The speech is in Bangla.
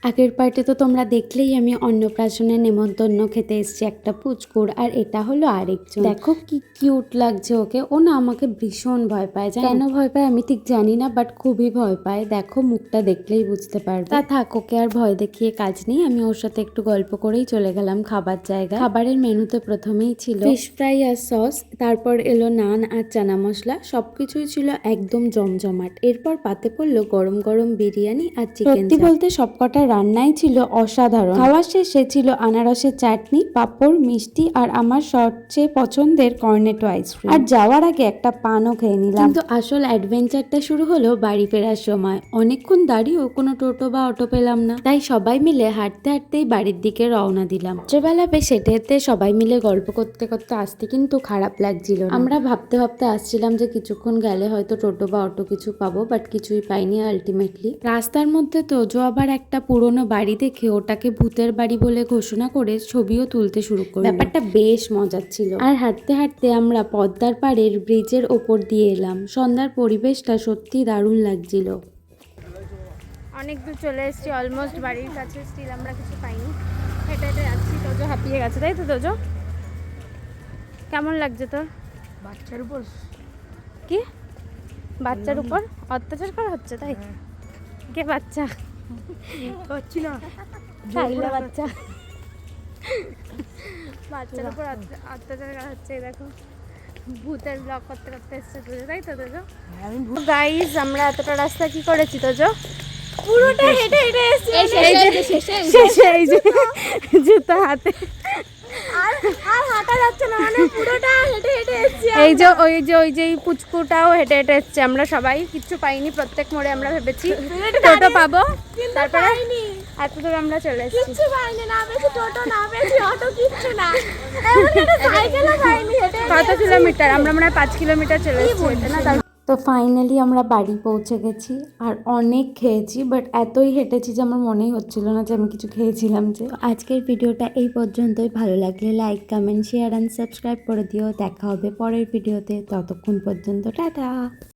আগের পার্টে তো তোমরা দেখলেই আমি অন্নপ্রাশনের নেমন্তন্ন খেতে এসেছি একটা পুচকুর, আর এটা হলো আরেকজন। দেখো কি কিউট লাগছে ওকে। ও না আমাকে ভীষণ ভয় পায়, কেন ভয় পায় আমি ঠিক জানি না, বাট খুবই ভয় পায়। দেখো মুখটা দেখলেই বুঝতে পারবে। তা থাক, ওকে আর ভয় দেখিয়ে কাজ নেই। আমি ওর সাথে একটু গল্প করেই চলে গেলাম খাবার জায়গা। খাবারের মেনুতে প্রথমেই ছিল ফিশ ফ্রাই আর সস, তারপর এলো নান আর চানা মশলা, সবকিছুই ছিল একদম জমজমাট। এরপর পাতে পড়লো গরম গরম বিরিয়ানি আর চিকেন। বলতে সবকটা রান্নাই ছিল অসাধারণ। খাওয়া শেষে ছিল আনারসের চাটনি, পাঁপড়, মিষ্টি আর আমার সবচেয়ে পছন্দের কর্নেটো আইসক্রিম। আর যাওয়ার আগে একটা পানও খেয়ে নিলাম। কিন্তু আসল অ্যাডভেঞ্চারটা শুরু হলো বাড়ি ফেরার সময়। অনেকক্ষণ দাঁড়িয়েও কোনো টোটো বা অটো পেলাম না, তাই সবাই মিলে হাঁটতে হাঁটতেই বাড়ির দিকে রওনা দিলাম। রাত্রেবেলা বেশ হেঁটে হেঁটে সবাই মিলে গল্প করতে করতে আসতে কিন্তু খারাপ লাগছিল না। আমরা ভাবতে ভাবতে আসছিলাম যে কিছুক্ষণ গেলে হয়তো টোটো বা অটো কিছু পাবো, বাট কিছুই পাইনি আলটিমেটলি। রাস্তার মধ্যে তোজো আবার একটা পুরনো বাড়ি দেখে ওটাকে ভূতের বাড়ি বলে ঘোষণা করে ছবিও তুলতে শুরু করলো। ব্যাপারটা বেশ মজার ছিল। আর হাঁটতে হাঁটতে আমরা পদ্মার পাড়ের ব্রিজের ওপর দিয়ে এলাম। সন্ধ্যার পরিবেশটা সত্যি দারুণ লাগছিল। অনেক দূর চলে এসেছি, অলমোস্ট বাড়ির কাছে। স্টিল আমরা কিছু পাইনি, হেঁটে হেঁটে যাচ্ছি। তোজো হাঁপিয়ে গেছে, তাই তো তোজো? কেমন লাগছে তোর? বাচ্চার উপর কি বাচ্চার উপর অত্যাচার করা হচ্ছে, তাই? কে বাচ্চা? পাচ্ছি না, থাইলা বাচ্চা। বাচ্চার উপর অত্যাচার করা হচ্ছে। দেখো ভূতের ব্লগ করতে করতে এসছে তোজো, তাই তো তোজো? গাইস আমরা এতটা রাস্তা কি করেছি তোজো? পুরোটা হেঁটে হেঁটে এসেছি। শেষে এই যে জুতো হাতে আর হাঁটা যাচ্ছে না, মানে পুরোটা হেঁটে হেঁটে এসেছি। এই যে ওই যে পুচকুটাও হেঁটে হেঁটে এসছে। আমরা সবাই কিচ্ছু পাইনি, প্রত্যেক মোড়ে আমরা ভেবেছি টোটো পাবো, তারপরে এত দূর আমরা চলে এসেছি। কিচ্ছু পাইনি, না বেশি টোটো, না বেশি অটো, কিচ্ছু না। সাইকেলও পাইনি। কত কিলোমিটার? আমরা মনে হয় 5 কিলোমিটার চলে এসেছি না। তো ফাইনালি আমরা বাড়ি পৌঁছে গেছি আর অনেক খেয়েছি, বাট এতই হেঁটেছি যে আমার মনেই হচ্ছিল না যে আমি কিছু খেয়েছিলাম। যে আজকের ভিডিওটা এই পর্যন্তই। ভালো লাগলে like, comment, share and subscribe করে দিও। দেখা হবে পরের ভিডিওতে, ততক্ষণ পর্যন্ত টাটা।